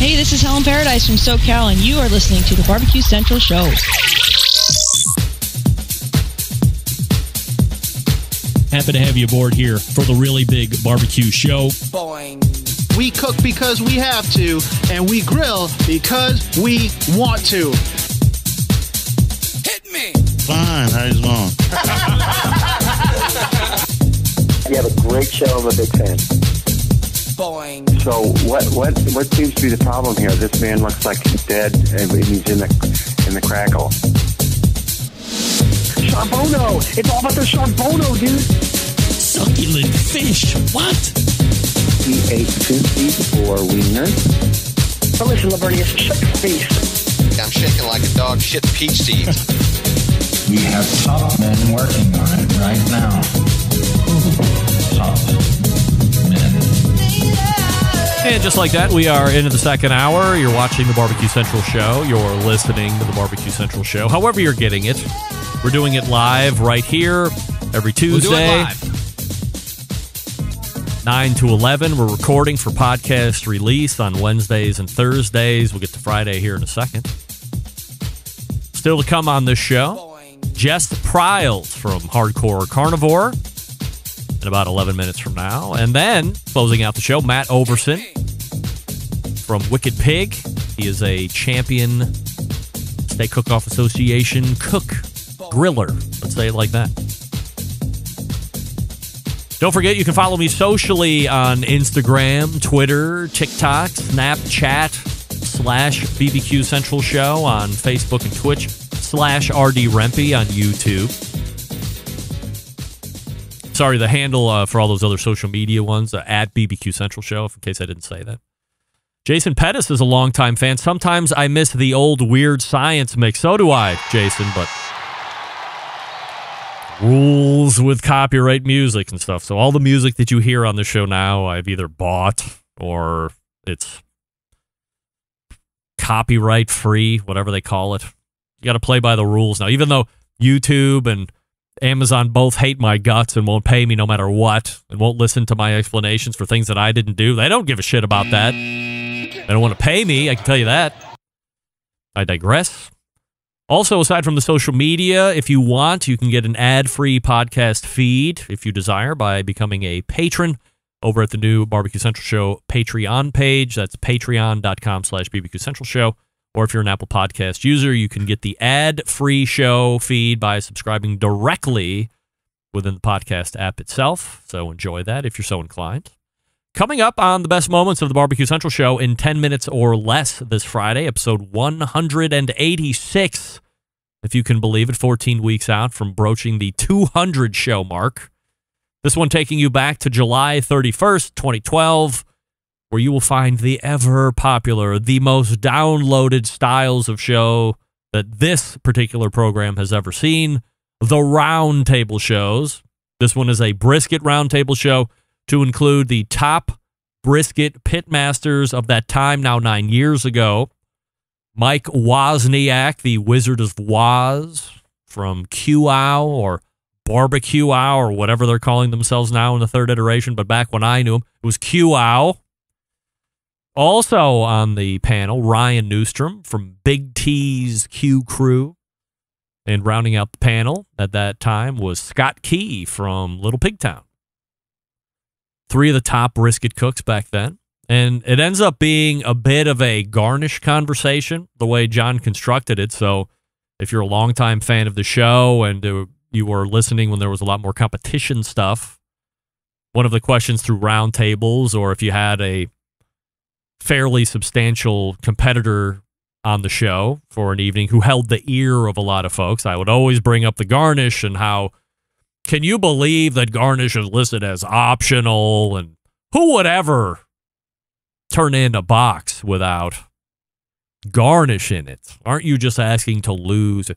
Hey, this is Helen Paradise from SoCal, and you are listening to the Barbecue Central Show. Happy to have you aboard here for the really big barbecue show. Boing. We cook because we have to, and we grill because we want to. Hit me. Fine, how's it going? You have a great show. I'm a big fan. Boing. So what seems to be the problem here? This man looks like he's dead and he's in the crackle. Charbono! It's all about the charbono, dude! Succulent fish. What? He ate 2 feet for wieners. But listen, Lavernius, shut your face. I'm shaking like a dog shit peach seeds. We have top men working on it right now. Top men. And just like that, we are into the second hour. You're watching the Barbecue Central Show. You're listening to the Barbecue Central Show. However you're getting it. We're doing it live right here every Tuesday. We'll do it live. 9 to 11. We're recording for podcast release on Wednesdays and Thursdays. We'll get to Friday here in a second. Still to come on this show, Jess Pryles from Hardcore Carnivore in about 11 minutes from now. And then, closing out the show, Matt Ouverson from Wicked Pig. He is a champion Steak Cook-Off Association griller. Let's say it like that. Don't forget, you can follow me socially on Instagram, Twitter, TikTok, Snapchat, /BBQ Central Show on Facebook and Twitch, /RD Rempe on YouTube. Sorry, the handle for all those other social media ones, at BBQ Central Show, in case I didn't say that. Jason Pettis is a longtime fan. Sometimes I miss the old Weird Science mix. So do I, Jason, but rules with copyright music and stuff. So all the music that you hear on the show now, I've either bought or it's copyright free, whatever they call it. You got to play by the rules now. Even though YouTube and Amazon both hate my guts and won't pay me no matter what and won't listen to my explanations for things that I didn't do. They don't give a shit about that. They don't want to pay me, I can tell you that. I digress. Also, aside from the social media, if you want, you can get an ad-free podcast feed, if you desire, by becoming a patron over at the new Barbecue Central Show Patreon page. That's patreon.com/BBQ Central Show. Or if you're an Apple Podcast user, you can get the ad-free show feed by subscribing directly within the podcast app itself. So enjoy that if you're so inclined. Coming up on the best moments of the Barbecue Central Show in 10 minutes or less this Friday, episode 186, if you can believe it, 14 weeks out from broaching the 200 show mark. This one taking you back to July 31st, 2012, where you will find the ever-popular, the most downloaded styles of show that this particular program has ever seen, the Roundtable shows. This one is a brisket roundtable show to include the top brisket pitmasters of that time, now 9 years ago. Mike Wozniak, the Wizard of Woz, from QOW or Barbecue Ow or whatever they're calling themselves now in the third iteration, but back when I knew him, it was QOW. Also on the panel, Ryan Newstrom from Big T's Q Crew. And rounding out the panel at that time was Scott Key from Little Pigtown. 3 of the top brisket cooks back then. And it ends up being a bit of a garnish conversation, the way John constructed it. So if you're a longtime fan of the show and you were listening when there was a lot more competition stuff, one of the questions through roundtables, or if you had a fairly substantial competitor on the show for an evening who held the ear of a lot of folks, I would always bring up the garnish and how, can you believe that garnish is listed as optional, and who would ever turn in a box without garnish in it? Aren't you just asking to lose?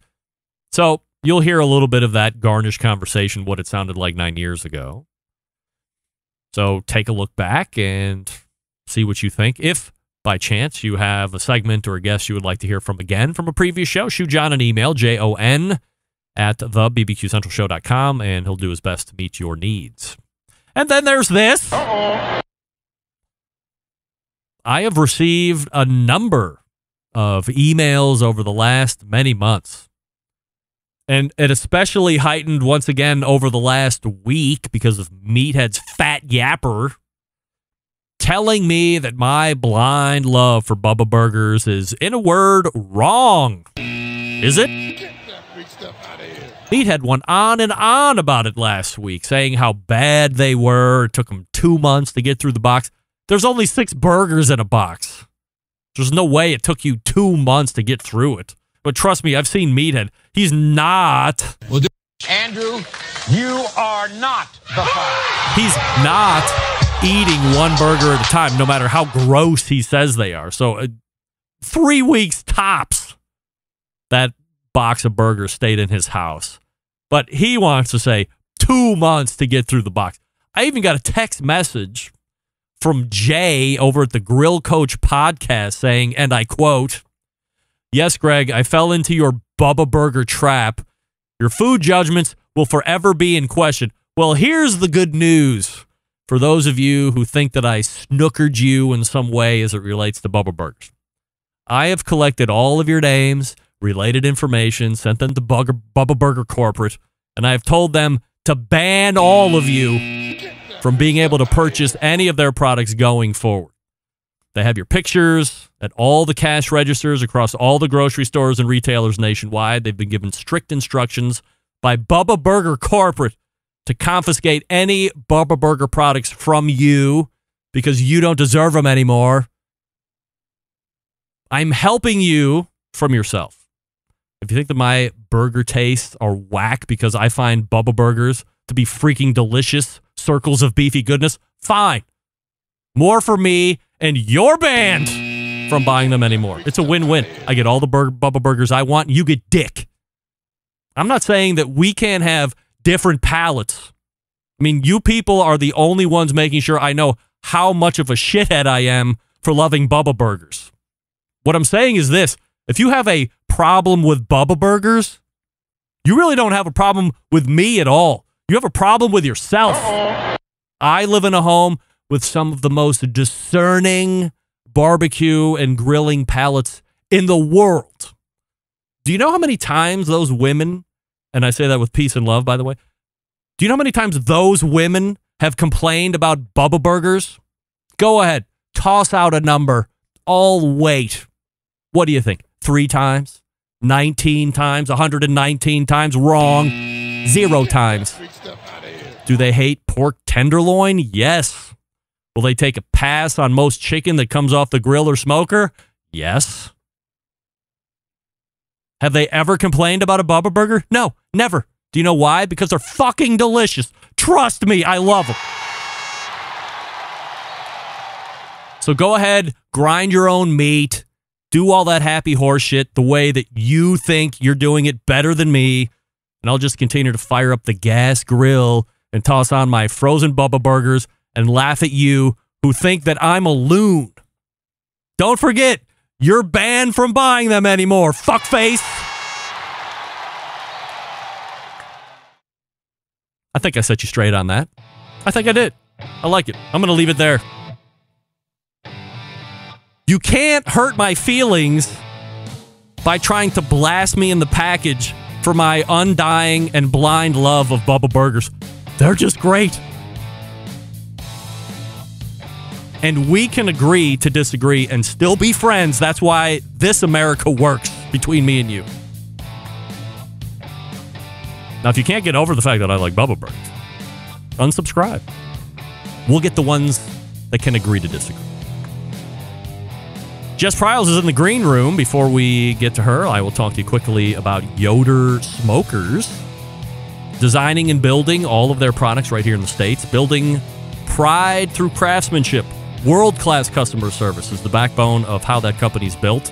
So you'll hear a little bit of that garnish conversation, what it sounded like 9 years ago. So take a look back and see what you think. If by chance you have a segment or a guest you would like to hear from again from a previous show, shoot John an email, jon@thebbqcentralshow.com, and he'll do his best to meet your needs. And then there's this. I have received a number of emails over the last many months. And it especially heightened once again over the last week because of Meathead's fat yapper telling me that my blind love for Bubba Burgers is, in a word, wrong. Is it? Meathead went on and on about it last week, saying how bad they were. It took them 2 months to get through the box. There's only 6 burgers in a box. There's no way it took you 2 months to get through it. But trust me, I've seen Meathead. He's not. Andrew, you are not the father. He's not eating one burger at a time, no matter how gross he says they are. So 3 weeks tops, that box of burgers stayed in his house. But he wants to say 2 months to get through the box. I even got a text message from Jay over at the Grill Coach podcast saying, and I quote, "Yes, Greg, I fell into your Bubba Burger trap. Your food judgments will forever be in question." Well, here's the good news for those of you who think that I snookered you in some way as it relates to Bubba Burgers. I have collected all of your names, related information, sent them to Bubba Burger Corporate, and I have told them to ban all of you from being able to purchase any of their products going forward. They have your pictures at all the cash registers across all the grocery stores and retailers nationwide. They've been given strict instructions by Bubba Burger Corporate to confiscate any Bubba Burger products from you because you don't deserve them anymore. I'm helping you from yourself. If you think that my burger tastes are whack because I find Bubba Burgers to be freaking delicious circles of beefy goodness, fine. More for me, and you're banned from buying them anymore. It's a win-win. I get all the Bubba Burgers I want, and you get dick. I'm not saying that we can't have different palates. I mean, you people are the only ones making sure I know how much of a shithead I am for loving Bubba Burgers. What I'm saying is this. If you have a problem with Bubba Burgers, you really don't have a problem with me at all. You have a problem with yourself. I live in a home with some of the most discerning barbecue and grilling palates in the world. Do you know how many times those women, and I say that with peace and love, by the way, do you know how many times those women have complained about Bubba Burgers? Go ahead. Toss out a number. I'll wait. What do you think? 3 times? 19 times? 119 times? Wrong. 0 times. Do they hate pork tenderloin? Yes. Will they take a pass on most chicken that comes off the grill or smoker? Yes. Have they ever complained about a Bubba Burger? No, never. Do you know why? Because they're fucking delicious. Trust me, I love them. So go ahead, grind your own meat, do all that happy horse shit the way that you think you're doing it better than me, and I'll just continue to fire up the gas grill and toss on my frozen Bubba Burgers and laugh at you who think that I'm a loon. Don't forget, you're banned from buying them anymore, fuckface. I think I set you straight on that. I think I did. I like it. I'm going to leave it there. You can't hurt my feelings by trying to blast me in the package for my undying and blind love of Bubba Burgers. They're just great. And we can agree to disagree and still be friends. That's why this America works between me and you. Now, if you can't get over the fact that I like Bubba Burgers, unsubscribe. We'll get the ones that can agree to disagree. Jess Pryles is in the green room. Before we get to her, I will talk to you quickly about Yoder Smokers. Designing and building all of their products right here in the States. Building pride through craftsmanship. World-class customer service is the backbone of how that company's built.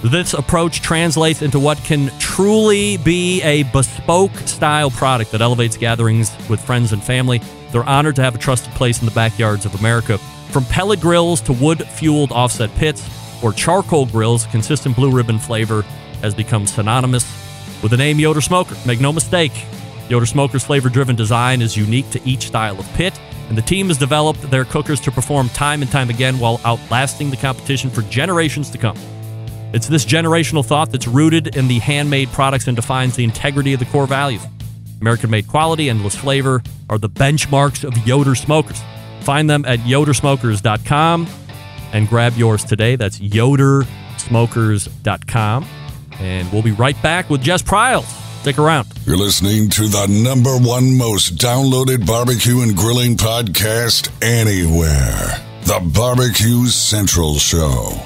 This approach translates into what can truly be a bespoke-style product that elevates gatherings with friends and family. They're honored to have a trusted place in the backyards of America. From pellet grills to wood-fueled offset pits or charcoal grills, consistent blue ribbon flavor has become synonymous with the name Yoder Smoker. Make no mistake, Yoder Smoker's flavor-driven design is unique to each style of pit. And the team has developed their cookers to perform time and time again while outlasting the competition for generations to come. It's this generational thought that's rooted in the handmade products and defines the integrity of the core values. American-made quality, endless flavor are the benchmarks of Yoder Smokers. Find them at yodersmokers.com and grab yours today. That's yodersmokers.com. And we'll be right back with Jess Pryles. Stick around. You're listening to the #1 most downloaded barbecue and grilling podcast anywhere. The Barbecue Central Show.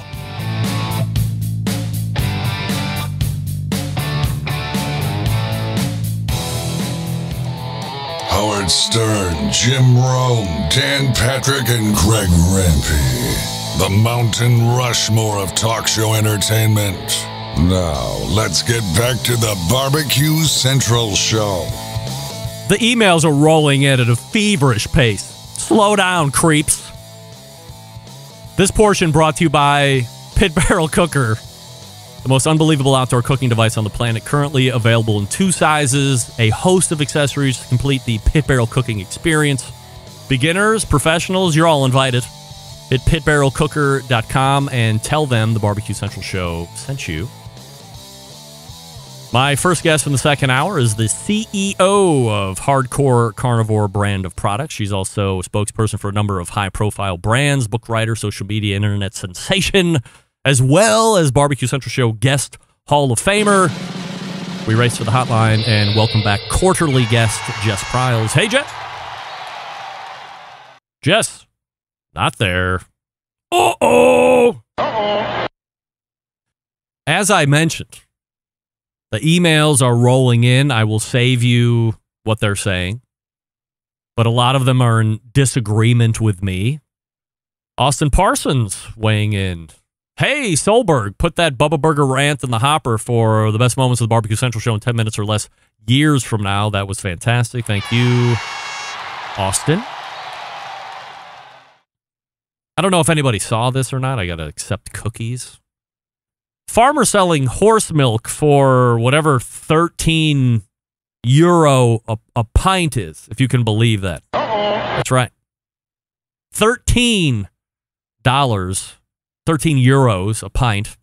Howard Stern, Jim Rome, Dan Patrick, and Greg Rempe. The Mountain Rushmore of talk show entertainment. Now, let's get back to the Barbecue Central Show. The emails are rolling in at a feverish pace. Slow down, creeps. This portion brought to you by Pit Barrel Cooker, the most unbelievable outdoor cooking device on the planet, currently available in 2 sizes, a host of accessories to complete the Pit Barrel cooking experience. Beginners, professionals, you're all invited. Hit pitbarrelcooker.com and tell them the Barbecue Central Show sent you. My first guest in the second hour is the CEO of Hardcore Carnivore brand of products. She's also a spokesperson for a number of high-profile brands, book writer, social media, internet sensation, as well as Barbecue Central Show guest Hall of Famer. We race to the hotline and welcome back quarterly guest Jess Pryles. Hey, Jess. Jess. Not there. Uh-oh. As I mentioned, the emails are rolling in. I will save you what they're saying, but a lot of them are in disagreement with me. Austin Parsons weighing in. Hey, Solberg, put that Bubba Burger rant in the hopper for the best moments of the Barbecue Central Show in 10 minutes or less years from now. That was fantastic. Thank you, Austin. I don't know if anybody saw this or not. I got to accept cookies. Farmer selling horse milk for whatever 13 euro a pint is, if you can believe that. That's right. $13, 13 euros a pint.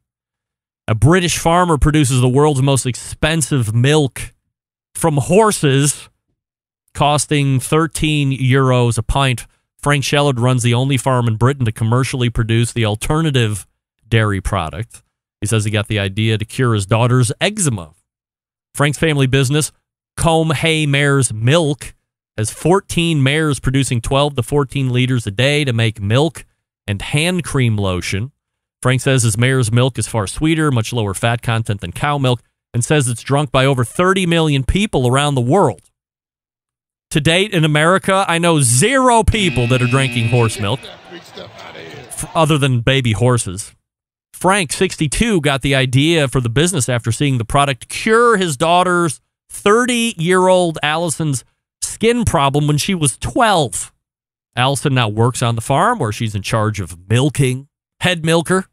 A British farmer produces the world's most expensive milk from horses, costing 13 euros a pint. Frank Shellard runs the only farm in Britain to commercially produce the alternative dairy product. He says he got the idea to cure his daughter's eczema. Frank's family business, Combe Hay Mare's Milk, has 14 mares producing 12 to 14 liters a day to make milk and hand cream lotion. Frank says his mare's milk is far sweeter, much lower fat content than cow milk, and says it's drunk by over 30 million people around the world. To date, in America, I know 0 people that are drinking horse milk, other than baby horses. Frank, 62, got the idea for the business after seeing the product cure his daughter's 30-year-old Allison's skin problem when she was 12. Allison now works on the farm where she's in charge of milking, head milker,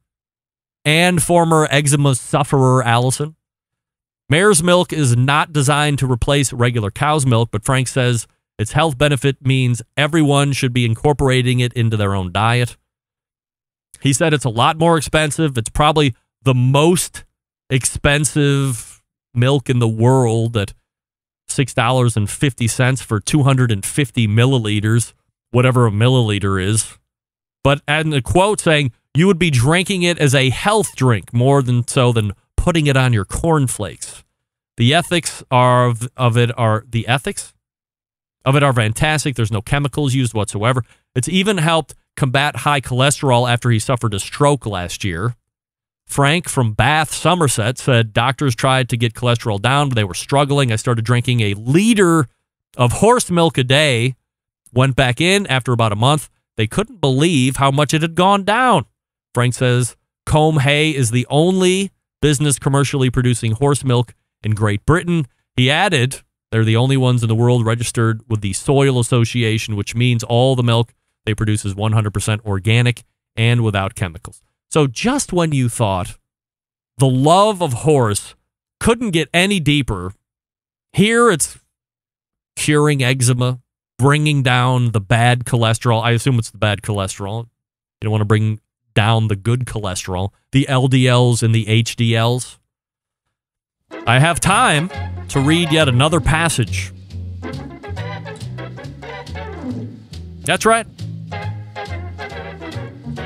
and former eczema sufferer Allison. Mare's milk is not designed to replace regular cow's milk, but Frank says its health benefit means everyone should be incorporating it into their own diet. He said it's a lot more expensive. It's probably the most expensive milk in the world at $6.50 for 250 milliliters, whatever a milliliter is. But in a quote saying, you would be drinking it as a health drink more than putting it on your cornflakes. The ethics of it are fantastic. There's no chemicals used whatsoever. It's even helped combat high cholesterol after he suffered a stroke last year. Frank from Bath, Somerset, said doctors tried to get cholesterol down, but they were struggling. I started drinking a liter of horse milk a day, went back in after about a month. They couldn't believe how much it had gone down. Frank says Combe Hay is the only business commercially producing horse milk in Great Britain. He added, they're the only ones in the world registered with the Soil Association, which means all the milk they produce is 100% organic and without chemicals. So just when you thought the love of horse couldn't get any deeper, here it's curing eczema, bringing down the bad cholesterol. I assume it's the bad cholesterol. You don't want to bring down the good cholesterol, the LDLs and the HDLs. I have time to read yet another passage. That's right.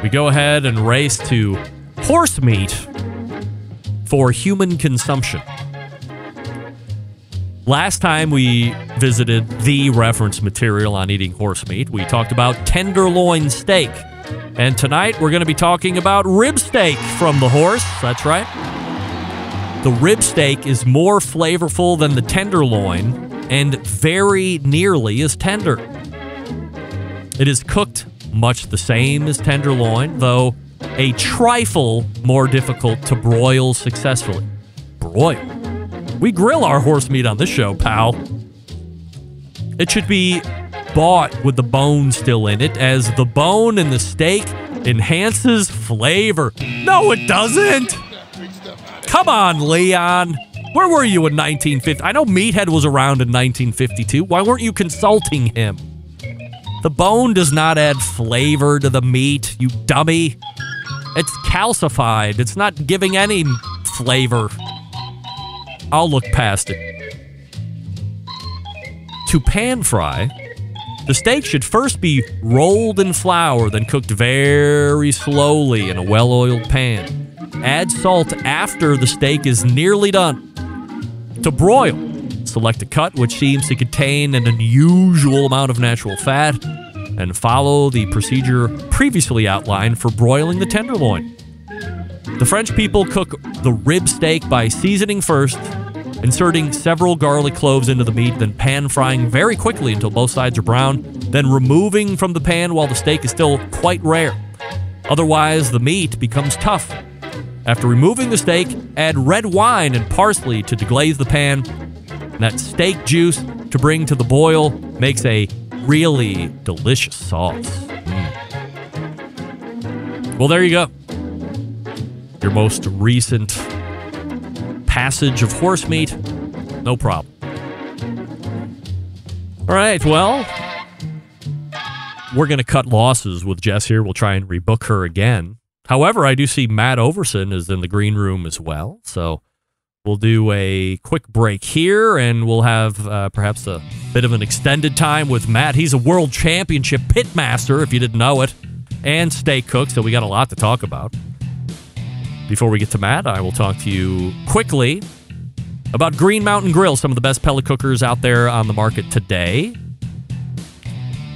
We go ahead and race to horse meat for human consumption. Last time we visited the reference material on eating horse meat, we talked about tenderloin steak. And tonight we're going to be talking about rib steak from the horse. That's right. The rib steak is more flavorful than the tenderloin and very nearly as tender. It is cooked much the same as tenderloin, though a trifle more difficult to broil successfully. Broil? We grill our horse meat on this show, pal. It should be bought with the bone still in it, as the bone in the steak enhances flavor. No, it doesn't! Come on, Leon. Where were you in 1950? I know Meathead was around in 1952. Why weren't you consulting him? The bone does not add flavor to the meat, you dummy. It's calcified. It's not giving any flavor. I'll look past it. To pan fry, the steak should first be rolled in flour, then cooked very slowly in a well-oiled pan. Add salt after the steak is nearly done. To broil, select a cut which seems to contain an unusual amount of natural fat, and follow the procedure previously outlined for broiling the tenderloin. The French people cook the rib steak by seasoning first, inserting several garlic cloves into the meat, then pan frying very quickly until both sides are brown, then removing from the pan while the steak is still quite rare. Otherwise, the meat becomes tough. After removing the steak, add red wine and parsley to deglaze the pan. And that steak juice to bring to the boil makes a really delicious sauce. Well, there you go. Your most recent passage of horse meat, no problem. All right, well, we're going to cut losses with Jess here. We'll try and rebook her again. However, I do see Matt Ouverson is in the green room as well, so we'll do a quick break here, and we'll have perhaps a bit of an extended time with Matt. He's a world championship pitmaster, if you didn't know it, and steak cook, so we got a lot to talk about. Before we get to Matt, I will talk to you quickly about Green Mountain Grill, some of the best pellet cookers out there on the market today.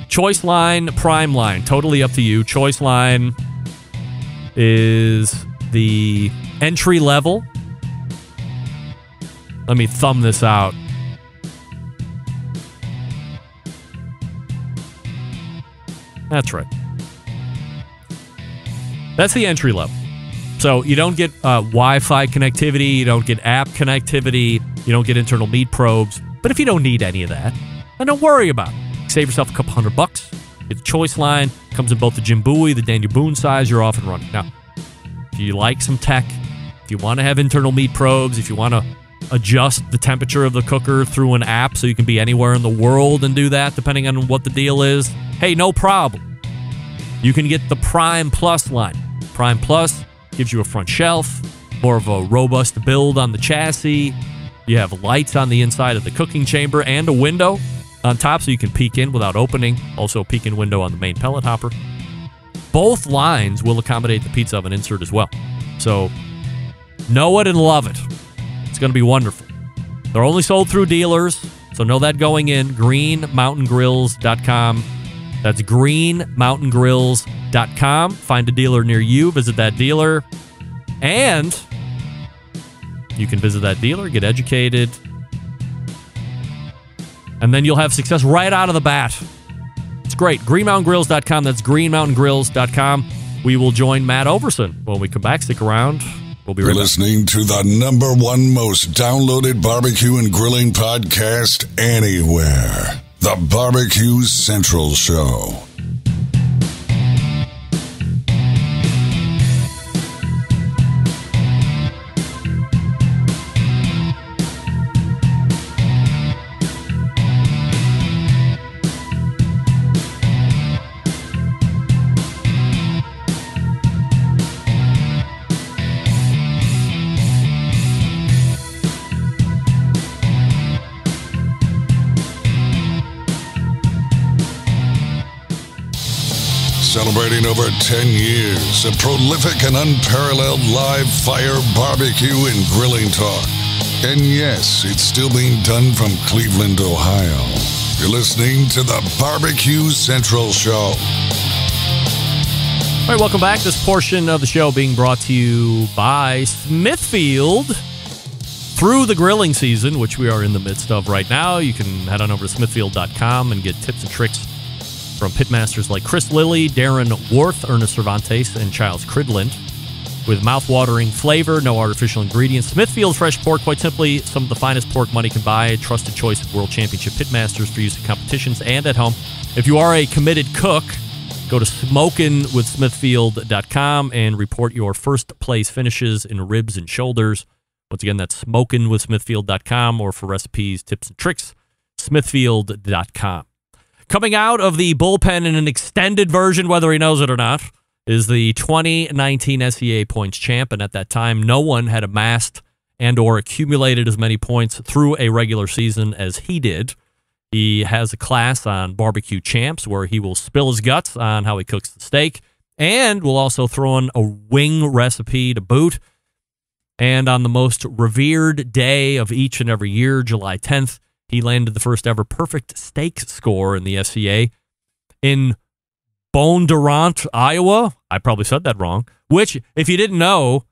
Choice line, prime line, totally up to you. Choice line is the entry level. Let me thumb this out. That's right. That's the entry level. So you don't get Wi-Fi connectivity, you don't get app connectivity, you don't get internal meat probes. But if you don't need any of that, then don't worry about it. Save yourself a couple $100. Get the choice line. Comes in both the Jim Bowie, the Daniel Boone size. You're off and running. Now, if you like some tech, if you want to have internal meat probes, if you want to adjust the temperature of the cooker through an app so you can be anywhere in the world and do that, depending on what the deal is, hey, no problem. You can get the Prime Plus line. Prime Plus gives you a front shelf, more of a robust build on the chassis. You have lights on the inside of the cooking chamber and a window on top so you can peek in without opening. Also a peek-in window on the main pellet hopper. Both lines will accommodate the pizza oven insert as well. So know it and love it. It's going to be wonderful. They're only sold through dealers, so know that going in. greenmountaingrills.com. That's greenmountaingrills.com. Find a dealer near you. Visit that dealer. And you can visit that dealer, get educated, and then you'll have success right out of the bat. It's great. greenmountaingrills.com. That's greenmountaingrills.com. We will join Matt Ouverson when we come back. Stick around. We'll be right back. Listening to the #1 most downloaded barbecue and grilling podcast anywhere. The Barbecue Central Show. celebrating over 10 years of prolific and unparalleled live fire barbecue and grilling talk. And yes, it's still being done from Cleveland, Ohio. You're listening to the Barbecue Central Show. All right, welcome back. This portion of the show being brought to you by Smithfield. Through the grilling season, which we are in the midst of right now, you can head on over to smithfield.com and get tips and tricks from pitmasters like Chris Lilly, Darren Worth, Ernest Cervantes, and Charles Cridland. With mouth-watering flavor, no artificial ingredients. Smithfield Fresh Pork, quite simply, some of the finest pork money can buy. A trusted choice of World Championship pitmasters for use in competitions and at home. If you are a committed cook, go to smokinwithsmithfield.com and report your first place finishes in ribs and shoulders. Once again, that's smokinwithsmithfield.com, or for recipes, tips, and tricks, smithfield.com. Coming out of the bullpen in an extended version, whether he knows it or not, is the 2019 SEA points champ, and at that time, no one had amassed and or accumulated as many points through a regular season as he did. He has a class on barbecue champs where he will spill his guts on how he cooks the steak, and will also throw in a wing recipe to boot. And on the most revered day of each and every year, July 10th, he landed the first ever perfect steak score in the SCA in Bondurant, Iowa. I probably said that wrong. Which, if you didn't know,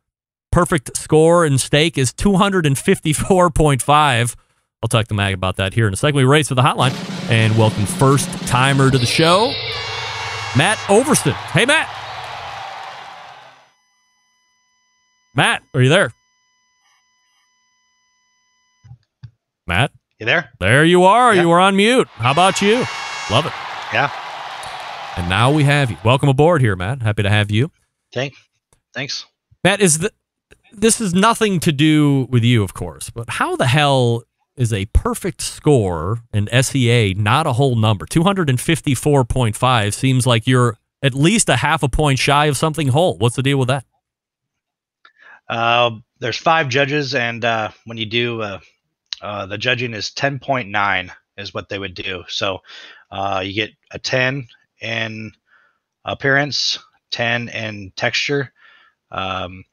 perfect score in steak is 254.5. I'll talk to Mag about that here in a second. We race to the hotline and welcome first timer to the show, Matt Ouverson. Hey, Matt. Matt, are you there? Matt? You there? There you are. Yeah. You were on mute. How about you? Love it. Yeah. And now we have you. Welcome aboard here, Matt. Happy to have you. Thanks. Matt, this is nothing to do with you, of course, but how the hell is a perfect score in SEA not a whole number? 254.5 seems like you're at least a half a point shy of something whole. What's the deal with that? There's 5 judges, and when you do the judging is 10.9 is what they would do. So you get a 10 in appearance, 10 in texture. You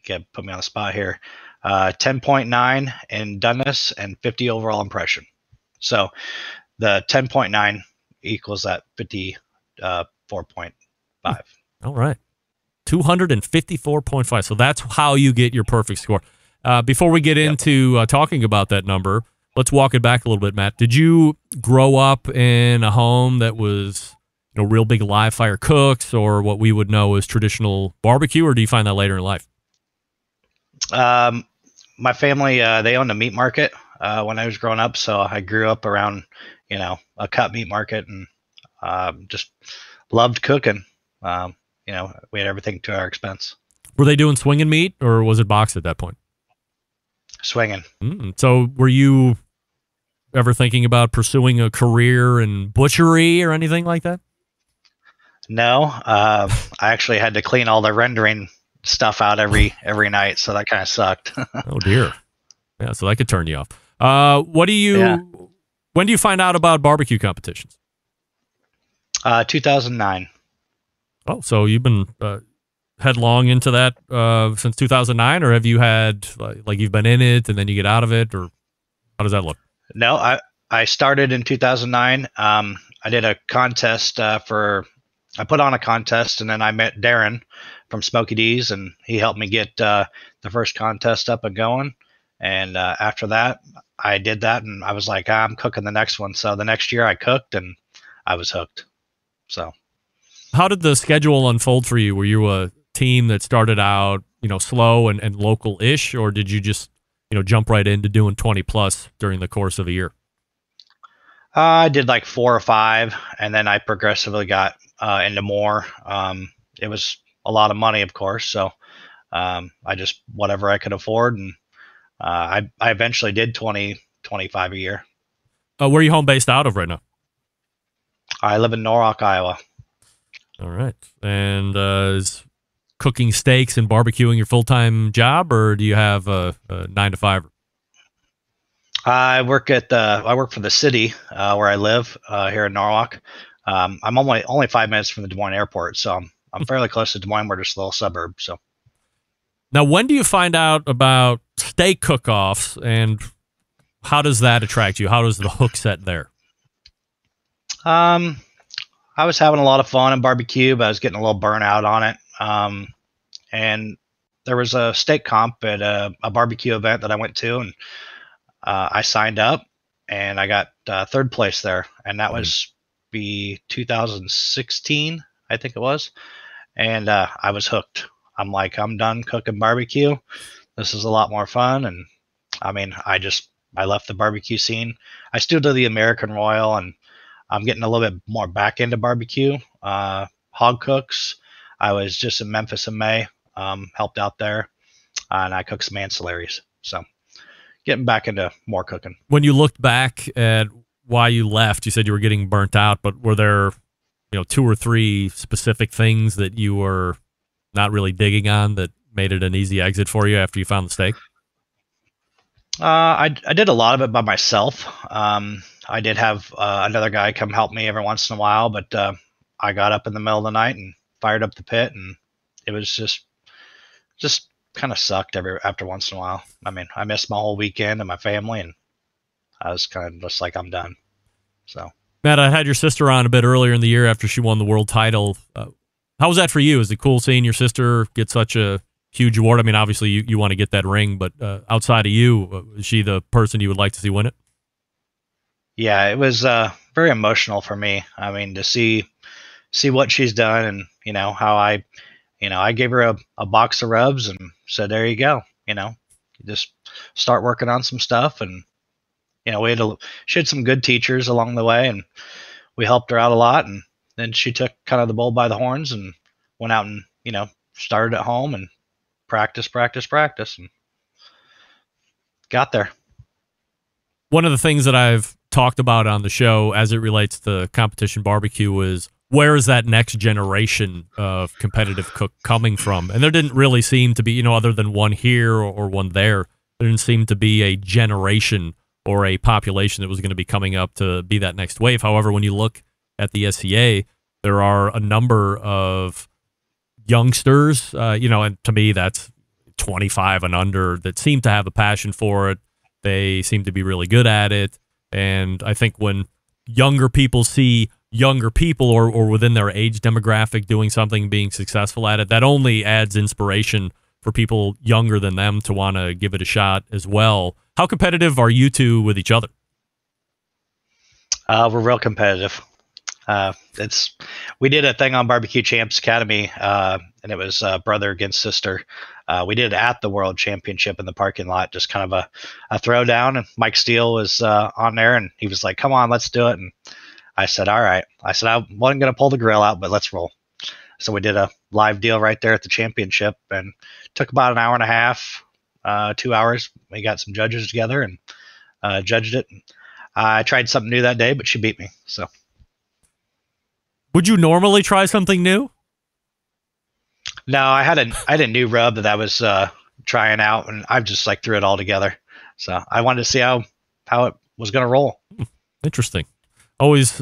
can put me on the spot here. 10.9 in doneness and 50 overall impression. So the 10.9 equals that 54.5. All right. 254.5. So that's how you get your perfect score. Before we get into talking about that number, let's walk it back a little bit, Matt. Did you grow up in a home that was, real big live fire cooks, or what we would know as traditional barbecue, or do you find that later in life? My family, they owned a meat market when I was growing up, so I grew up around, a cut meat market, and just loved cooking. We had everything to our expense. Were they doing swinging meat, or was it boxed at that point? Swinging. So were you ever thinking about pursuing a career in butchery or anything like that? No. I actually had to clean all the rendering stuff out every night, so that kind of sucked. Oh, dear. Yeah, so that could turn you off. When do you find out about barbecue competitions? 2009. Oh, so you've been headlong into that since 2009, or have you had like you've been in it and then you get out of it, or how does that look? No, I started in 2009. I did a contest I put on a contest, and then I met Darren from Smokey D's, and he helped me get the first contest up and going. And after that, I did that, and I was like, I'm cooking the next one. So the next year I cooked, and I was hooked. So how did the schedule unfold for you? Were you a team that started out, slow and local-ish, or did you just, jump right into doing 20 plus during the course of a year? I did like 4 or 5, and then I progressively got into more. It was a lot of money, of course, so I just whatever I could afford, and I eventually did 20, 25 a year. Where are you home based out of right now? I live in Norwalk, Iowa. All right. And is cooking steaks and barbecuing your full-time job, or do you have a 9-to-5? I work for the city where I live here in Norwalk. I'm only 5 minutes from the Des Moines airport, so I'm fairly close to Des Moines. We're just a little suburb. So Now, when do you find out about steak cook-offs, and how does that attract you? How does the hook set there? I was having a lot of fun in barbecue, but I was getting a little burnout on it. And there was a steak comp at a barbecue event that I went to, and I signed up, and I got third place there, and that was 2016, I think it was, and I was hooked. I'm like, I'm done cooking barbecue. This is a lot more fun, and I mean, I left the barbecue scene. I still do the American Royal, and I'm getting a little bit more back into barbecue. Hog cooks. I was just in Memphis in May, helped out there, and I cooked some ancillaries. So getting back into more cooking. When you looked back at why you left, you said you were getting burnt out, but were there, 2 or 3 specific things that you were not really digging on that made it an easy exit for you after you found the steak? I did a lot of it by myself. I did have another guy come help me every once in a while, but I got up in the middle of the night and fired up the pit, and it was just kind of sucked after once in a while. I mean, I missed my whole weekend and my family, and I was kind of just like, I'm done. So, Matt, I had your sister on a bit earlier in the year after she won the world title. How was that for you? Is it cool seeing your sister get such a huge award? I mean, obviously you want to get that ring, but outside of you, is she the person you would like to see win it? Yeah, it was very emotional for me. I mean, to see what she's done, and how I gave her a box of rubs and said, there you go. Just start working on some stuff, and she had some good teachers along the way, and we helped her out a lot. And then she took kind of the bull by the horns and went out and started at home and practice, and got there. One of the things that I've talked about on the show as it relates to competition barbecue is, where is that next generation of competitive cook coming from? And there didn't really seem to be, other than one here or one there didn't seem to be a generation or a population that was going to be coming up to be that next wave. However, when you look at the SCA, there are a number of youngsters, and to me, that's 25 and under, that seem to have a passion for it. They seem to be really good at it. And I think when younger people see younger people or within their age demographic doing something, being successful at it, that only adds inspiration for people younger than them to want to give it a shot as well. How competitive are you two with each other? We're real competitive. We did a thing on Barbecue Champs Academy, and it was brother against sister. We did it at the World Championship in the parking lot, just kind of a throwdown. And Mike Steele was on there, and he was like, "Come on, let's do it." And I said, "All right." I said, "I wasn't going to pull the grill out, but let's roll." So we did a live deal right there at the championship, and took about an hour and a half, 2 hours. We got some judges together and judged it. I tried something new that day, but she beat me. So, would you normally try something new? No, I had a new rub that I was trying out, and I just threw it all together. So I wanted to see how it was going to roll. Interesting. Always,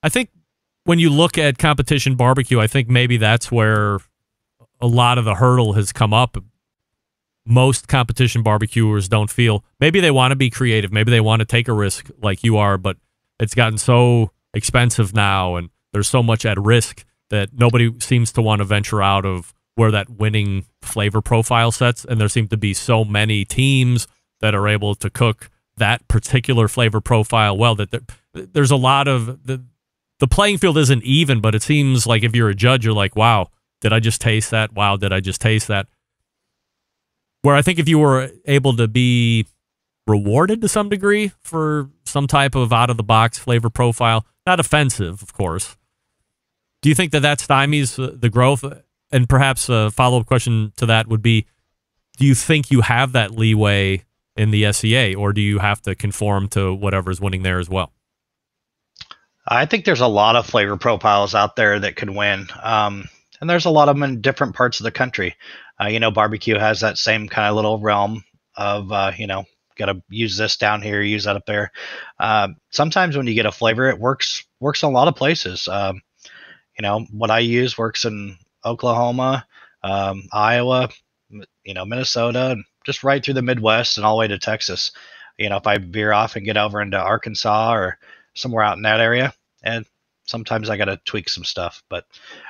I think when you look at competition barbecue, I think maybe that's where a lot of the hurdle has come up. Most competition barbecuers don't feel, maybe they want to be creative, maybe they want to take a risk like you are, but it's gotten so expensive now, and there's so much at risk that nobody seems to want to venture out of where that winning flavor profile sets. And there seem to be so many teams that are able to cook that particular flavor profile well, that there's a lot of the playing field isn't even, but it seems like if you're a judge, you're like, wow, did I just taste that? Wow, did I just taste that? Where I think if you were able to be rewarded to some degree for some type of out-of-the-box flavor profile, not offensive, of course, do you think that stymies the growth? And perhaps a follow-up question to that would be, do you think you have that leeway in the SCA, or do you have to conform to whatever's winning there as well? I think there's a lot of flavor profiles out there that could win. And there's a lot of them in different parts of the country. Barbecue has that same kind of little realm of, got to use this down here, use that up there. Sometimes when you get a flavor, it works in a lot of places. What I use works in Oklahoma, Iowa, Minnesota, and just right through the Midwest and all the way to Texas. If I veer off and get over into Arkansas or somewhere out in that area, and sometimes I got to tweak some stuff. But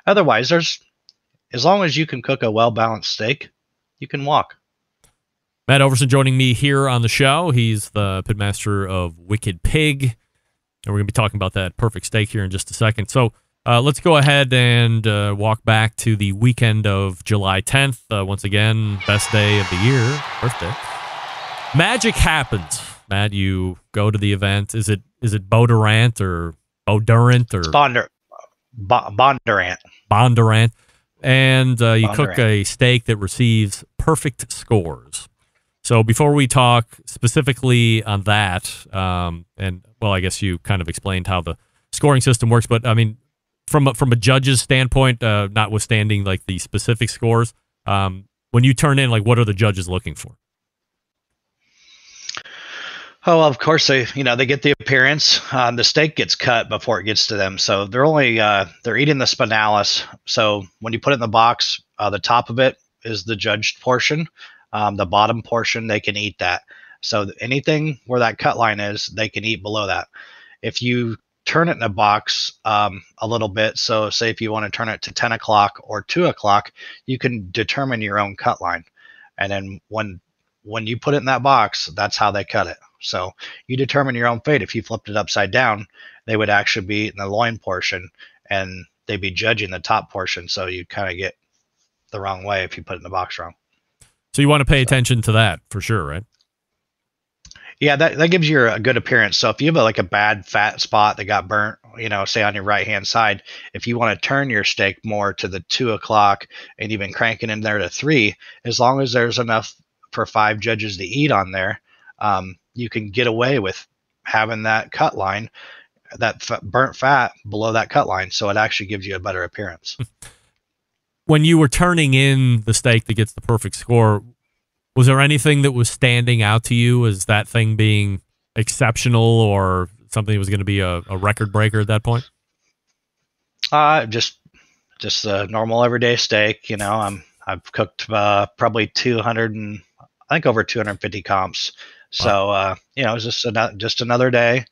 otherwise, as long as you can cook a well-balanced steak, you can walk. Matt Ouverson joining me here on the show. He's the pitmaster of Wicked Pig, and we're going to be talking about that perfect steak here in just a second. So let's go ahead and walk back to the weekend of July 10th. Once again, best day of the year, birthday. Magic happens. Matt, you go to the event. Is it Bondurant or Bodurant or Bondurant? Bondurant. And you cook a steak that receives perfect scores. So before we talk specifically on that, I guess you kind of explained how the scoring system works, but I mean, from a judge's standpoint, notwithstanding like the specific scores, when you turn in, like, what are the judges looking for? Oh, well, of course they get the appearance. The steak gets cut before it gets to them, so they're only they're eating the spinalis. So when you put it in the box, the top of it is the judged portion. The bottom portion, they can eat that. So anything where that cut line is, they can eat below that. If you turn it in a box a little bit, so say if you want to turn it to 10 o'clock or 2 o'clock, you can determine your own cut line. And then when you put it in that box, that's how they cut it. So you determine your own fate. If you flipped it upside down, they would actually be in the loin portion, and they'd be judging the top portion. So you kind of get the wrong way if you put it in the box wrong. So you want to pay attention to that for sure, right? Yeah, that gives you a good appearance. So if you have a bad fat spot that got burnt, say on your right-hand side, if you want to turn your steak more to the 2 o'clock and even crank it in there to 3, as long as there's enough for 5 judges to eat on there, you can get away with having that cut line, that burnt fat below that cut line. So it actually gives you a better appearance. When you were turning in the steak that gets the perfect score, was there anything that was standing out to you as that thing being exceptional or something that was going to be a record breaker at that point? Just a normal everyday steak. I've cooked probably 200 and I think over 250 comps. So, it was just another day.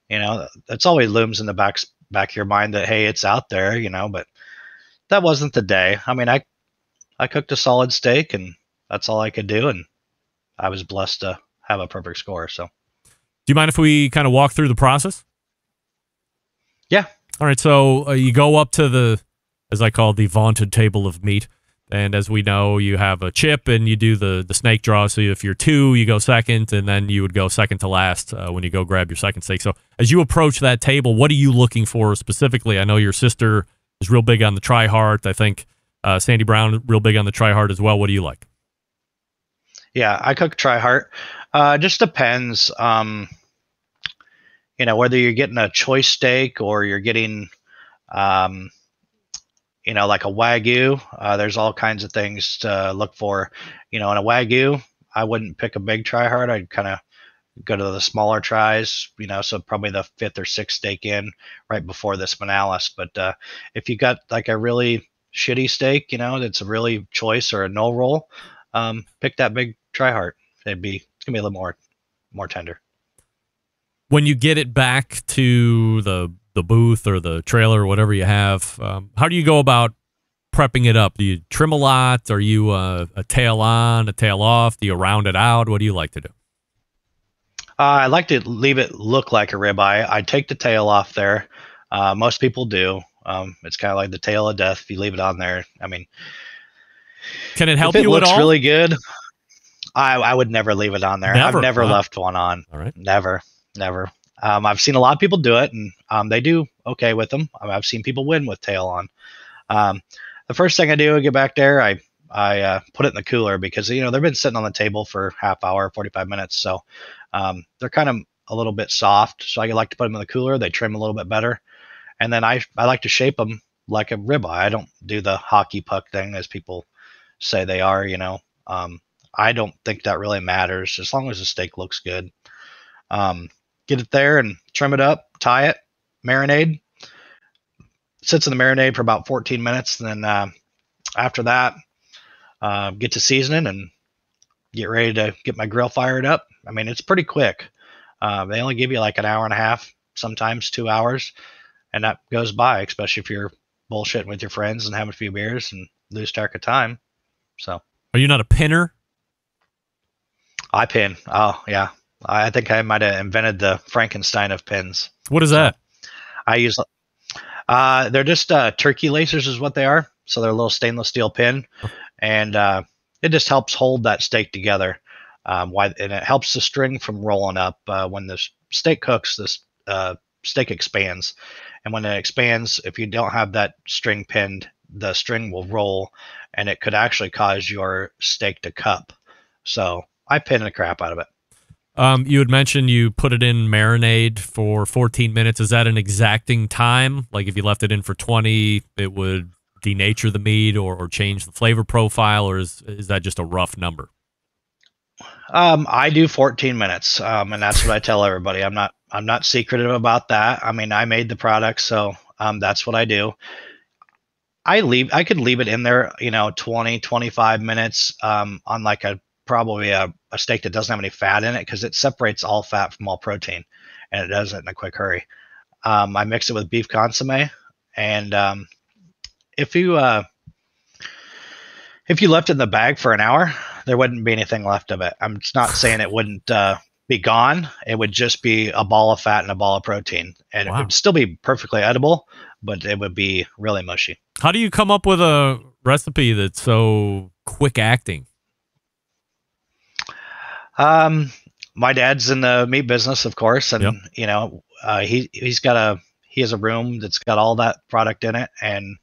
It's always looms in the back of your mind that, hey, it's out there, but that wasn't the day. I mean, I cooked a solid steak, and that's all I could do, and I was blessed to have a perfect score. So, do you mind if we kind of walk through the process? Yeah. All right. So you go up to the, as I call it, the vaunted table of meat. And as we know, you have a chip and you do the snake draw. So if you're 2, you go second, and then you would go second to last when you go grab your second steak. So as you approach that table, what are you looking for specifically? I know your sister is real big on the tri-heart. I think Sandy Brown, real big on the tri-heart as well. What do you like? Yeah, I cook tri-heart. Just depends, whether you're getting a choice steak or you're getting like a Wagyu. There's all kinds of things to look for. In a Wagyu, I wouldn't pick a big tri-heart. I'd kind of go to the smaller tries, so probably the 5th or 6th steak in right before the spinalis. But if you got like a really shitty steak, that's a really choice or a no roll, pick that big tri-heart. It's gonna be a little more tender. When you get it back to the booth or the trailer or whatever you have, how do you go about prepping it up? Do you trim a lot? Are you a tail on, a tail off? Do you round it out? What do you like to do? I like to leave it look like a ribeye. I take the tail off there. Most people do. It's kind of like the tail of death if you leave it on there. I mean, can it help if it you at all? Looks really good. I would never leave it on there. Never. I've never left one on. All right. Never. I've seen a lot of people do it, and they do okay with them. I've seen people win with tail on. The first thing I do, I get back there, I put it in the cooler because they've been sitting on the table for half hour, 45 minutes, so they're kind of a little bit soft. So I like to put them in the cooler. They trim a little bit better, and then I like to shape them like a ribeye. I don't do the hockey puck thing as people say they are. I don't think that really matters as long as the steak looks good. Get it there and trim it up, tie it, marinade. Sits in the marinade for about 14 minutes. And then after that, get to seasoning and get ready to get my grill fired up. I mean, it's pretty quick. They only give you like an hour and a half, sometimes 2 hours. And that goes by, especially if you're bullshitting with your friends and having a few beers and lose track of time. So, are you not a pinner? I pin. Oh, yeah. I think I might have invented the Frankenstein of pins. What is that? I use, they're just turkey lasers is what they are. So they're a little stainless steel pin. And it just helps hold that steak together. And it helps the string from rolling up. When the steak cooks, this steak expands. And when it expands, if you don't have that string pinned, the string will roll, and it could actually cause your steak to cup. So I pin the crap out of it. You had mentioned you put it in marinade for 14 minutes. Is that an exacting time? Like if you left it in for 20, it would denature the meat or change the flavor profile, or is that just a rough number? I do 14 minutes, and that's what I tell everybody. I'm not secretive about that. I mean, I made the product, so that's what I do. I could leave it in there, 20, 25 minutes on like probably a steak that doesn't have any fat in it, because it separates all fat from all protein, and it does it in a quick hurry. I mix it with beef consomme, and if you left it in the bag for an hour, there wouldn't be anything left of it. I'm not saying it wouldn't be gone. It would just be a ball of fat and a ball of protein, and It would still be perfectly edible, but it would be really mushy. How do you come up with a recipe that's so quick acting? My dad's in the meat business, of course, and he has a room that's got all that product in it, and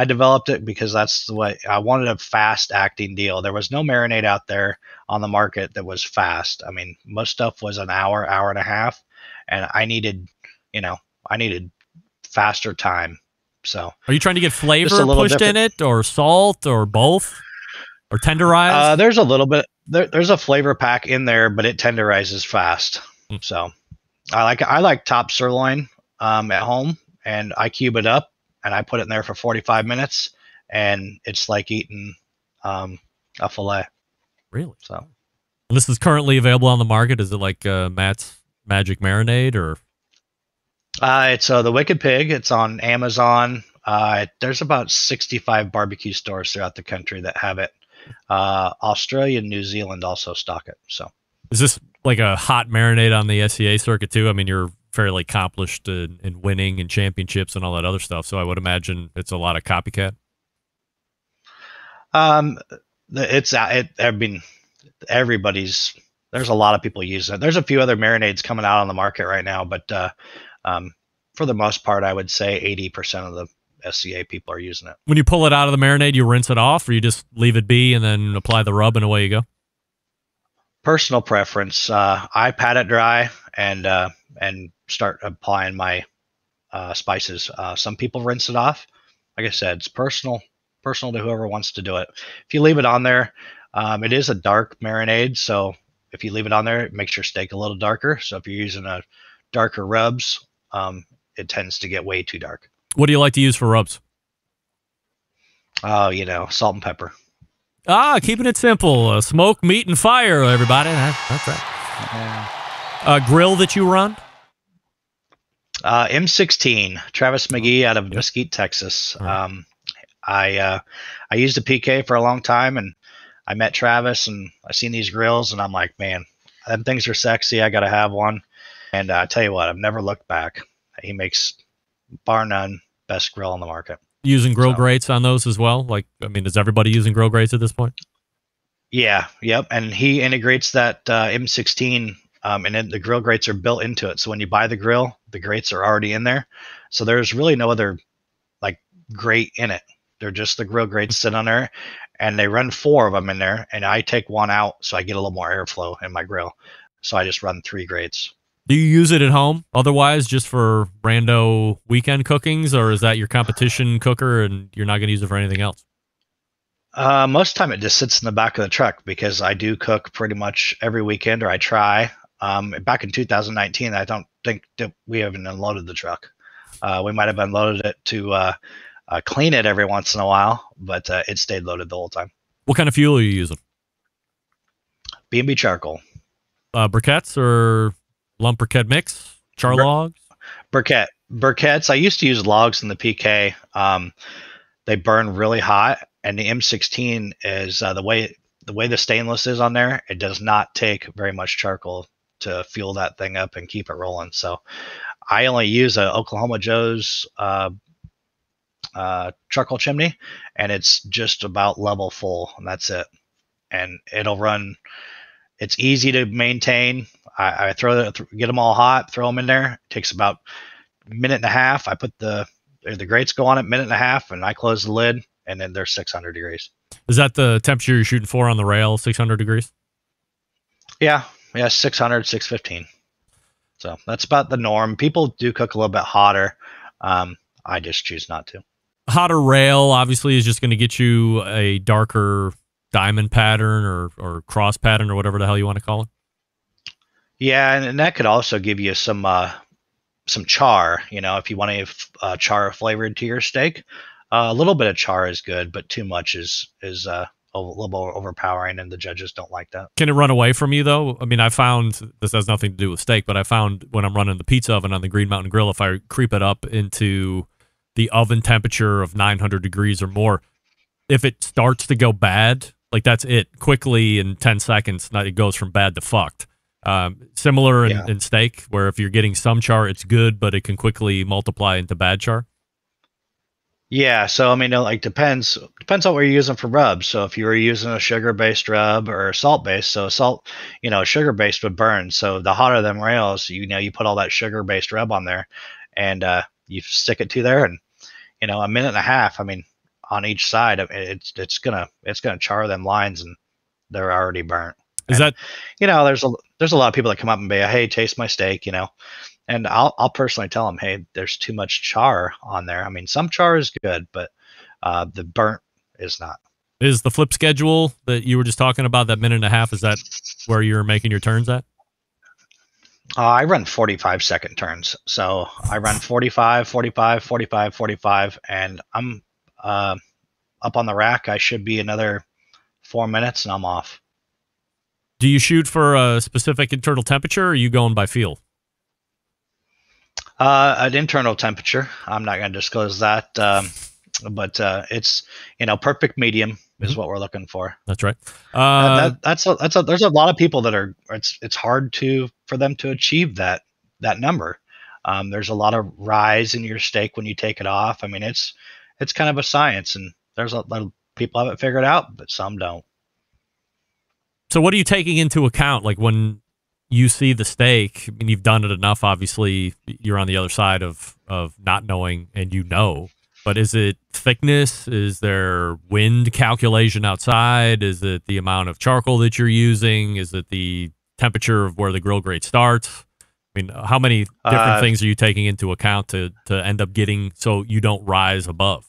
I developed it because that's the way I wanted, a fast acting deal. There was no marinade out there on the market that was fast. I mean, most stuff was an hour and a half, and I needed faster time. So, are you trying to get flavor pushed in it, or salt, or both, or tenderize? There's a little bit. There's a flavor pack in there, but it tenderizes fast. So, I like top sirloin at home, and I cube it up. And I put it in there for 45 minutes, and it's like eating a filet. Really? So, and this is currently available on the market. Is it like Matt's Magic Marinade, or? It's the Wicked Pig. It's on Amazon. There's about 65 barbecue stores throughout the country that have it. Australia and New Zealand also stock it. So, is this like a hot marinade on the SCA circuit too? I mean, you're fairly accomplished in winning and championships and all that other stuff, so I would imagine it's a lot of copycat. I mean, there's a lot of people using it. There's a few other marinades coming out on the market right now, but for the most part, I would say 80% of the SCA people are using it. When you pull it out of the marinade, you rinse it off, or you just leave it be and then apply the rub and away you go? Personal preference. I pat it dry and start applying my spices. Some people rinse it off. Like I said, it's personal to whoever wants to do it. If you leave it on there, it is a dark marinade, so if you leave it on there, it makes your steak a little darker. So if you're using a darker rubs, it tends to get way too dark. What do you like to use for rubs? Salt and pepper. Keeping it simple. Smoke, meat, and fire, everybody. That's right. Grill that you run? M16, Travis McGee out of Mesquite, Texas. I used a PK for a long time, and I met Travis, and I seen these grills, and I'm like, man, them things are sexy. I got to have one. And I tell you what, I've never looked back. He makes, bar none, best grill on the market. Using grill grates on those as well? Is everybody using grill grates at this point? Yeah, yep. And he integrates that M16, and then the grill grates are built into it. So when you buy the grill, the grates are already in there. So there's really no other grate in it. They're just the grill grates sit on there, and they run 4 of them in there. And I take one out so I get a little more airflow in my grill. So I just run 3 grates. Do you use it at home otherwise, just for rando weekend cookings, or is that your competition cooker and you're not going to use it for anything else? Most of the time it just sits in the back of the truck because I do cook pretty much every weekend, or I try. Back in 2019, I don't think that we haven't unloaded the truck. We might have unloaded it to clean it every once in a while, but it stayed loaded the whole time. What kind of fuel are you using? B&B charcoal. Briquettes or lump briquette mix? Char logs? Briquettes. I used to use logs in the PK. They burn really hot, and the M16 is the way the stainless is on there. It does not take very much charcoal to fuel that thing up and keep it rolling. So I only use a Oklahoma Joe's charcoal chimney, and it's just about level full, and that's it. And it'll run. It's easy to maintain. I get them all hot, throw them in there. It takes about a minute and a half. I put the grates go on it, minute and a half, and I close the lid, and then they're 600 degrees. Is that the temperature you're shooting for on the rail, 600 degrees? Yeah, 600, 615. So that's about the norm. People do cook a little bit hotter. I just choose not to. Hotter rail, obviously, is just going to get you a darker diamond pattern or cross pattern or whatever the hell you want to call it. Yeah, and that could also give you some char. If you want to have char flavored to your steak, a little bit of char is good, but too much is a little more overpowering, and the judges don't like that. Can it run away from you, though? I mean, I found, this has nothing to do with steak, but I found when I'm running the pizza oven on the Green Mountain Grill, if I creep it up into the oven temperature of 900 degrees or more, if it starts to go bad, like that's it. Quickly in 10 seconds, it goes from bad to fucked. Similar in steak, where if you're getting some char, it's good, but it can quickly multiply into bad char. Yeah, so I mean, depends on what you're using for rubs. So if you were using a sugar-based rub or a salt-based, so salt, sugar-based would burn. So the hotter them rails, you put all that sugar-based rub on there, and you stick it to there, and a minute and a half. I mean, on each side, it's gonna char them lines, and they're already burnt. Is that there's a lot of people that come up and be, hey, taste my steak, and I'll personally tell them, hey, there's too much char on there. I mean, some char is good, but the burnt is not. Is the flip schedule that you were just talking about, that minute and a half, is that where you're making your turns at? I run 45-second turns. So I run 45, 45, 45, 45, and I'm up on the rack. I should be another 4 minutes, and I'm off. Do you shoot for a specific internal temperature, or are you going by feel? An internal temperature. I'm not going to disclose that, but it's perfect medium is what we're looking for. That's right. There's a lot of people that are. It's hard for them to achieve that number. There's a lot of rise in your steak when you take it off. I mean, it's kind of a science, and there's a lot of people have it figured out, but some don't. So what are you taking into account, like when you see the steak? I mean, you've done it enough. Obviously, you're on the other side of not knowing, and but is it thickness? Is there wind calculation outside? Is it the amount of charcoal that you're using? Is it the temperature of where the grill grate starts? I mean, how many different things are you taking into account to end up getting so you don't rise above?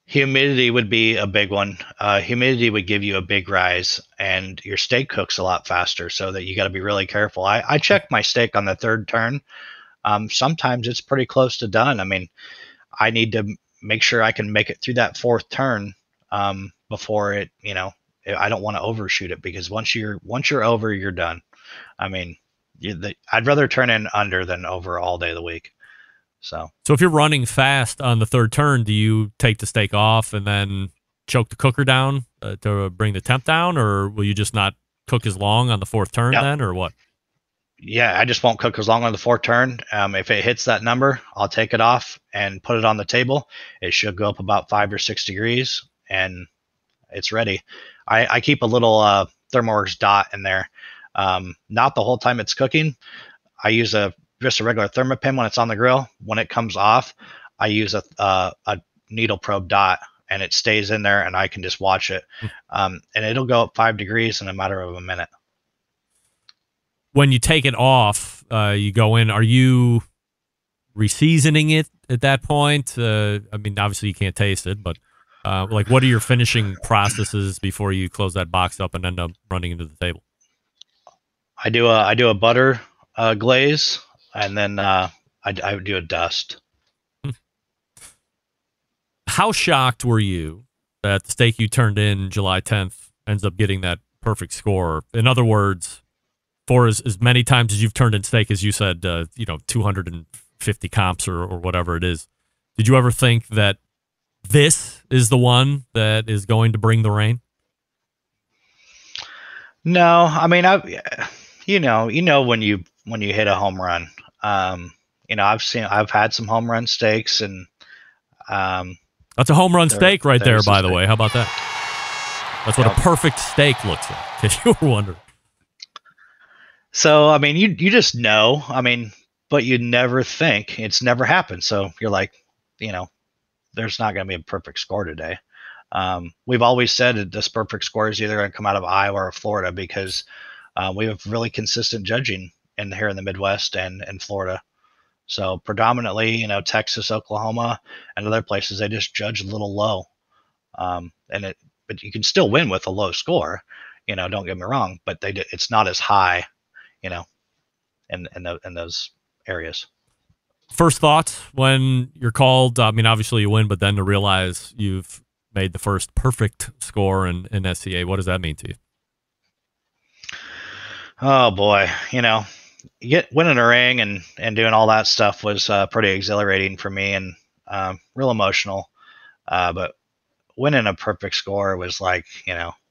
Humidity would be a big one. Humidity would give you a big rise, and your steak cooks a lot faster, so that you got to be really careful. I check my steak on the third turn. Sometimes it's pretty close to done. I mean, I need to make sure I can make it through that fourth turn before it. I don't want to overshoot it, because once you're over, you're done. I mean, I'd rather turn in under than over all day of the week. So if you're running fast on the third turn, do you take the steak off and then choke the cooker down to bring the temp down, or will you just not cook as long on the fourth turn then, or what? Yeah, I just won't cook as long on the fourth turn. If it hits that number, I'll take it off and put it on the table. It should go up about 5 or 6 degrees, and it's ready. I keep a little ThermoWorks dot in there. Not the whole time it's cooking. I use just a regular Thermopin when it's on the grill. When it comes off, I use a needle probe dot, and it stays in there, and I can just watch it. And it'll go up 5 degrees in a matter of a minute. When you take it off, you go in, are you reseasoning it at that point? I mean, obviously you can't taste it, but Like, what are your finishing processes before you close that box up and end up running into the table? I do a butter glaze, and then I do a dust. How shocked were you that the steak you turned in July 10th ends up getting that perfect score? In other words, for as many times as you've turned in steak, as you said, 250 comps or whatever it is, did you ever think that this is the one that is going to bring the rain? No, I mean, when you hit a home run. I've had some home run steaks, and that's a home run steak right there, by the way. How about that? That's what a perfect steak looks like, if you were wondering. So, I mean, you just know, but you never think. It's never happened. So you're like, there's not going to be a perfect score today. We've always said that this perfect score is either going to come out of Iowa or Florida, because we have really consistent judging here in the Midwest and in Florida. So predominantly, Texas, Oklahoma, and other places, they just judge a little low. But you can still win with a low score, don't get me wrong, but it's not as high, in those areas. First thoughts when you're called, obviously you win, but then to realize you've made the first perfect score in SCA, what does that mean to you? Oh boy, winning a ring and doing all that stuff was pretty exhilarating for me, and real emotional. But winning a perfect score was like,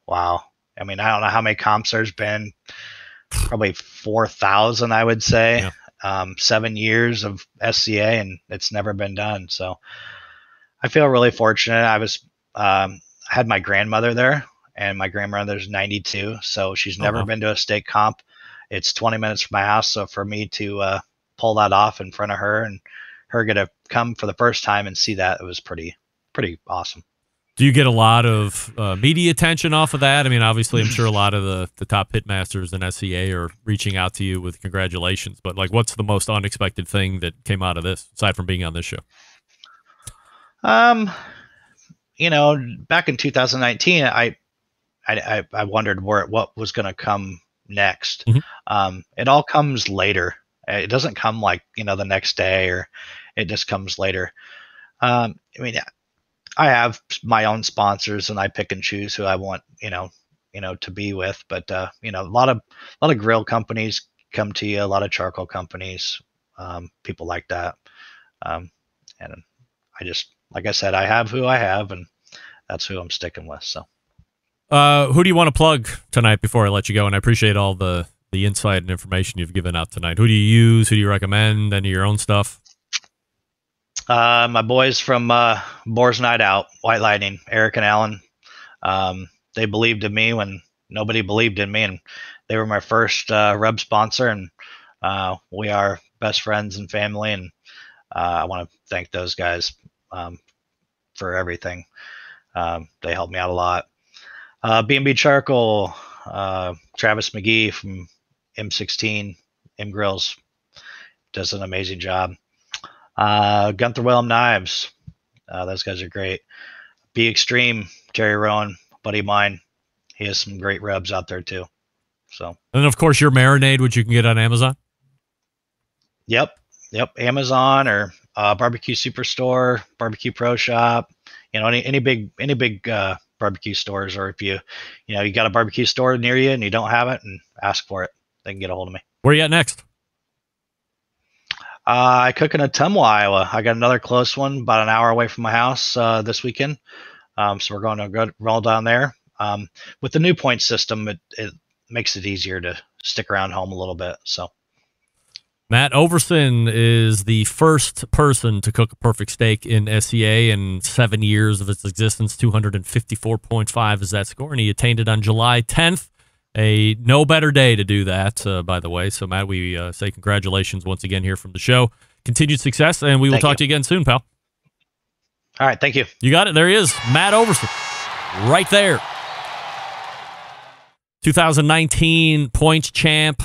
wow. I don't know how many comps there's been, probably 4,000, I would say. Yeah. 7 years of SCA, and it's never been done. So I feel really fortunate. I was had my grandmother there, and my grandmother's 92, so she's never been to a steak comp. It's 20 minutes from my house, so for me to pull that off in front of her and her get to come for the first time and see that, it was pretty awesome. Do you get a lot of media attention off of that? Obviously, I'm sure a lot of the top pitmasters in SCA are reaching out to you with congratulations, but like, what's the most unexpected thing that came out of this, aside from being on this show? Back in 2019, I wondered what was going to come next. Mm-hmm. It all comes later. It doesn't come like, the next day, or it just comes later. I have my own sponsors, and I pick and choose who I want, to be with. But a lot of grill companies come to you, a lot of charcoal companies, people like that. And I just, like I said, I have who I have, and that's who I'm sticking with. So, who do you want to plug tonight before I let you go? And I appreciate all the insight and information you've given out tonight. Who do you use? Who do you recommend? Any of your own stuff? My boys from Boar's Night Out, White Lightning, Eric and Alan. They believed in me when nobody believed in me, and they were my first rub sponsor, and we are best friends and family, and I want to thank those guys for everything. They helped me out a lot. B&B Charcoal, Travis McGee from M16, M Grills, does an amazing job. Gunther Willem Knives, those guys are great. Be Extreme, Jerry Rowan, buddy of mine, he has some great rubs out there too. So, and of course your marinade, which you can get on Amazon. Yep, Amazon or Barbecue Superstore, Barbecue Pro Shop. Any big barbecue stores, or if you got a barbecue store near you and you don't have it, and ask for it, they can get a hold of me. Where are you at next? I cook in Ottumwa, Iowa. I got another close one about an hour away from my house this weekend. So we're going to go roll down there. With the new point system, it makes it easier to stick around home a little bit. So, Matt Ouverson is the first person to cook a perfect steak in SCA in 7 years of its existence. 254.5 is that score, and he attained it on July 10th. A no better day to do that, by the way. So, Matt, we say congratulations once again here from the show. Continued success, and we will talk to you again soon, pal. All right, thank you. You got it. There he is, Matt Ouverson, right there. 2019 points champ,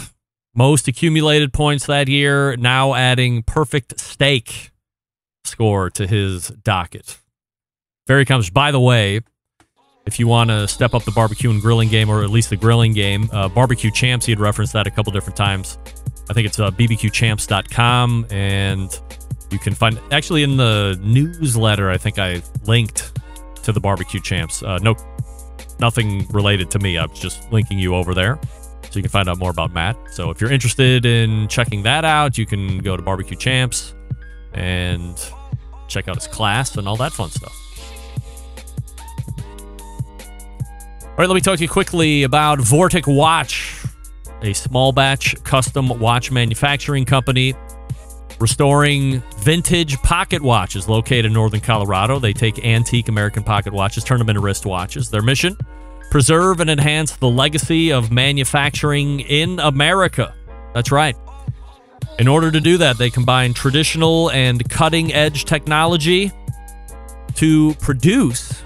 most accumulated points that year, now adding perfect steak score to his docket. Very accomplished. By the way, if you want to step up the barbecue and grilling game, or at least the grilling game, Barbecue Champs, he had referenced that a couple different times. I think it's bbqchamps.com, and you can find, actually in the newsletter, I think I linked to the Barbecue Champs. Nothing related to me. I'm just linking you over there so you can find out more about Matt. So if you're interested in checking that out, you can go to Barbecue Champs and check out his class and all that fun stuff. All right, let me talk to you quickly about Vortic Watch, a small batch custom watch manufacturing company restoring vintage pocket watches located in northern Colorado. They take antique American pocket watches, turn them into wristwatches. Their mission, preserve and enhance the legacy of manufacturing in America. That's right. In order to do that, they combine traditional and cutting-edge technology to produce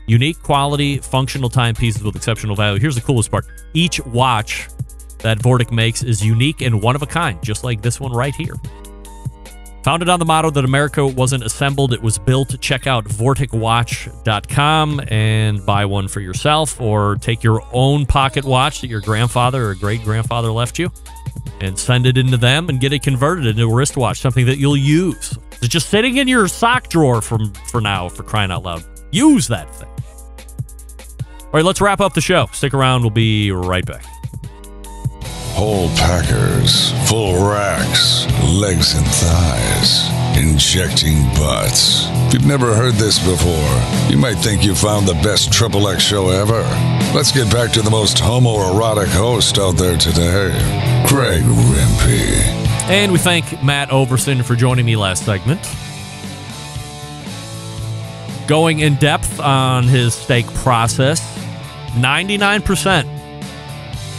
unique quality, functional timepieces with exceptional value. Here's the coolest part. Each watch that Vortic makes is unique and one of a kind, just like this one right here. Founded on the motto that America wasn't assembled, it was built. Check out vorticwatch.com and buy one for yourself, or take your own pocket watch that your grandfather or great-grandfather left you and send it into them and get it converted into a wristwatch, something that you'll use. It's just sitting in your sock drawer for now, for crying out loud. Use that thing. All right, let's wrap up the show. Stick around. We'll be right back. Whole packers, full racks, legs and thighs, injecting butts. If you've never heard this before, you might think you found the best XXX show ever. Let's get back to the most homoerotic host out there today, Greg Rempe. And we thank Matt Ouverson for joining me last segment. Going in depth on his steak process, 99%.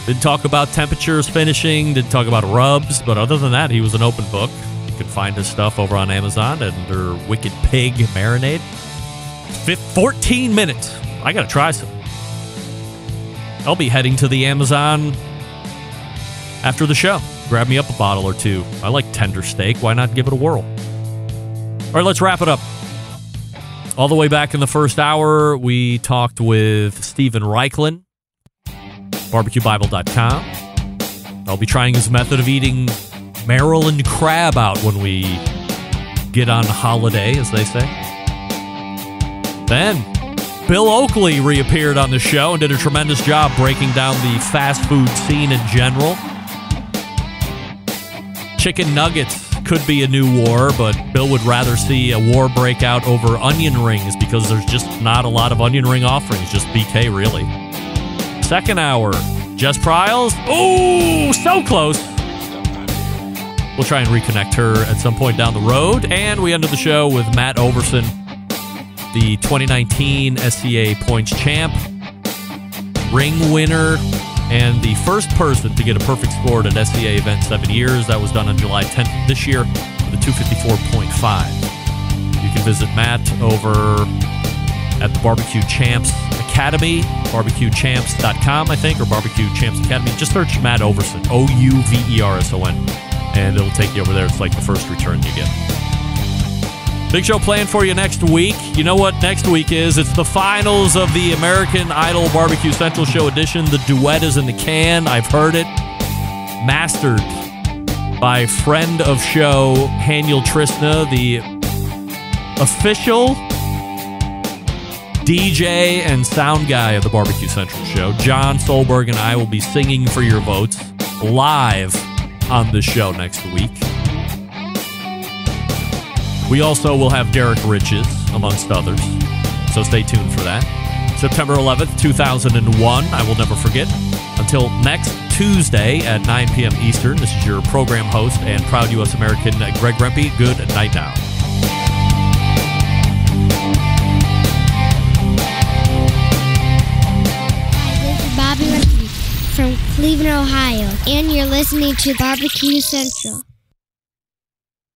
Didn't talk about temperatures, finishing, didn't talk about rubs, but other than that, he was an open book. You can find his stuff over on Amazon under Wicked Pig Marinade. 14 minutes. I got to try some. I'll be heading to the Amazon after the show. Grab me up a bottle or two. I like tender steak. Why not give it a whirl? All right, let's wrap it up. All the way back in the first hour, we talked with Stephen Reichlin, barbecuebible.com. I'll be trying his method of eating Maryland crab out when we get on holiday, as they say. Then, Bill Oakley reappeared on the show and did a tremendous job breaking down the fast food scene in general. Chicken nuggets could be a new war, but Bill would rather see a war break out over onion rings because there's just not a lot of onion ring offerings, just BK, really. Second hour, Jess Pryles. Oh, so close. We'll try and reconnect her at some point down the road. And we ended the show with Matt Ouverson, the 2019 SCA points champ, ring winner, and the first person to get a perfect score at an SCA event 7 years. That was done on July 10th this year with a 254.5. You can visit Matt over at the Barbecue Champs Academy, barbecuechamps.com, I think, or Barbecue Champs Academy. Just search Matt Ouverson, Ouverson, and it'll take you over there. It's like the first return you get. Big show planned for you next week. You know what next week is? It's the finals of the American Idol Barbecue Central Show edition. The duet is in the can. I've heard it. Mastered by friend of show, Haniel Trisna, the official DJ and sound guy of the Barbecue Central Show. John Solberg and I will be singing for your votes live on the show next week. We also will have Derek Riches, amongst others, so stay tuned for that. September 11th, 2001, I will never forget. Until next Tuesday at 9 p.m. Eastern, this is your program host and proud U.S. American Greg Rempe. Good night now. This is Bobby Rempe from Cleveland, Ohio, and you're listening to Barbecue Central.